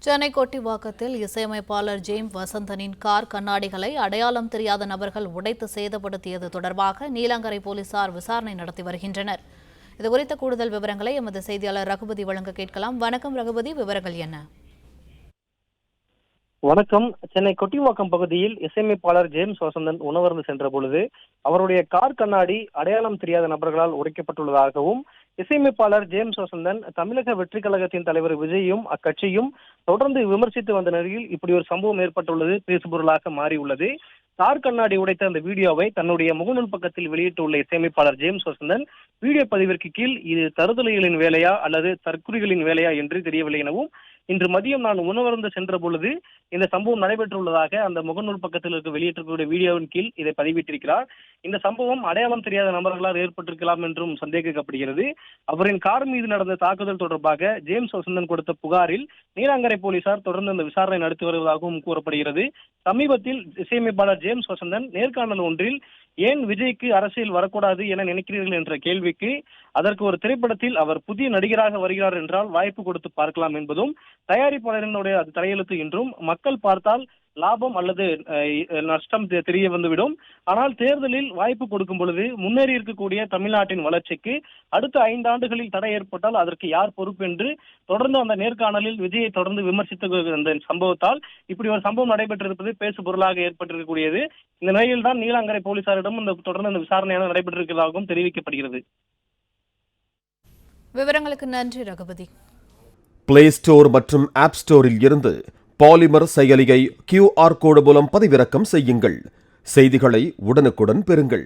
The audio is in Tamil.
சென்னை கொட்டிவாக்கத்தில் இசையமைப்பாளர் ஜேம்ஸ் வசந்தனின் கார் கண்ணாடிகளை அடையாளம் தெரியாத நபர்கள் உடைத்து சேதப்படுத்தியது தொடர்பாக நீலாங்கரை போலீசார் விசாரணை நடத்தி வருகின்றனர். இதுகுறித்த கூடுதல் விவரங்களை எமது செய்தியாளர் ரகுபதி வழங்க கேட்கலாம். வணக்கம் ரகுபதி, விவரங்கள் என்ன? வணக்கம். சென்னை கொட்டிவாக்கம் பகுதியில் இசையமைப்பாளர் ஜேம்ஸ் வசந்தன் உணவருந்து சென்ற பொழுது அவருடைய கார் கண்ணாடி அடையாளம் தெரியாத நபர்களால் உடைக்கப்பட்டுள்ளதாகவும், இசையமைப்பாளர் ஜேம்ஸ் வசந்தன் தமிழக வெற்றி கழகத்தின் தலைவர் விஜயும் அக்கட்சியும் தொடர்ந்து விமர்சித்து வந்த நிலையில் இப்படி ஒரு சம்பவம் ஏற்பட்டுள்ளது பேசுபொருளாக மாறியுள்ளது. கார் கண்ணாடி உடைத்த அந்த வீடியோவை தன்னுடைய முகநூல் பக்கத்தில் வெளியிட்டுள்ள இசையமைப்பாளர் ஜேம்ஸ் வசந்தன் வீடியோ பதிவிற்கு கீழ் இது தருதலைகளின் வேலையா அல்லது தற்குறிகளின் வேலையா என்று தெரியவில்லை எனவும், இன்று மதியம் நான் உணவருந்து சென்ற பொழுது இந்த சம்பவம் நடைபெற்றுள்ளதாக அந்த முகநூல் பக்கத்தில் இருக்க வெளியிட்டிருக்கக்கூடிய வீடியோவின் கீழ் இதை பதிவிட்டிருக்கிறார். இந்த சம்பவம் அடையாளம் தெரியாத நபர்களால் ஏற்பட்டிருக்கலாம் என்றும் சந்தேகிக்கப்படுகிறது. அவரின் கார் மீது நடந்த தாக்குதல் தொடர்பாக ஜேம்ஸ் வசந்தன் கொடுத்த புகாரில் நீலாங்கரை போலீசார் தொடர்ந்து இந்த விசாரணை நடத்தி வருவதாகவும் கூறப்படுகிறது. சமீபத்தில் இசையமைப்பாளர் ஜேம்ஸ் வசந்தன் நேர்காணல் ஒன்றில் ஏன் விஜய்க்கு அரசியல் வரக்கூடாது என நினைக்கிறீர்கள் என்ற கேள்விக்கு அதற்கு ஒரு திரைப்படத்தில் அவர் புதிய நடிகராக வருகிறார் என்றால் வாய்ப்பு கொடுத்து பார்க்கலாம் என்பதும், தயாரிப்பாளரினுடைய அது தலையெழுத்து என்றும், மக்கள் பார்த்தால் லாபம் அல்லது நஷ்டம் தெரிய வந்துவிடும். ஆனால் தேர்தலில் வாய்ப்பு கொடுக்கும் பொழுது முன்னேறி இருக்கக்கூடிய தமிழ்நாட்டின் வளர்ச்சிக்கு அடுத்த 5 ஆண்டுகளில் தடை ஏற்பட்டால் அதற்கு யார் பொறுப்பு என்று தொடர்ந்து அந்த நேர்காணலில் விஜயை தொடர்ந்து விமர்சித்த அந்த சம்பவத்தால் இப்படி ஒரு சம்பவம் நடைபெற்றிருப்பது பேசு பொருளாக ஏற்பட்டிருக்கக்கூடியது. இந்த நிலையில் தான் நீலாங்கரை போலீசாரிடம் தொடர்ந்து அந்த விசாரணையான நடைபெற்றிருக்கிறதாகவும் தெரிவிக்கப்படுகிறது. விவரங்களுக்கு நன்றி ரகுபதி. பிளே ஸ்டோர் மற்றும் ஆப் ஸ்டோரில் இருந்து பாலிமர் செயலியை QR கோடு மூலம் பதிவிறக்கம் செய்யுங்கள். செய்திகளை உடனுக்குடன் பெறுங்கள்.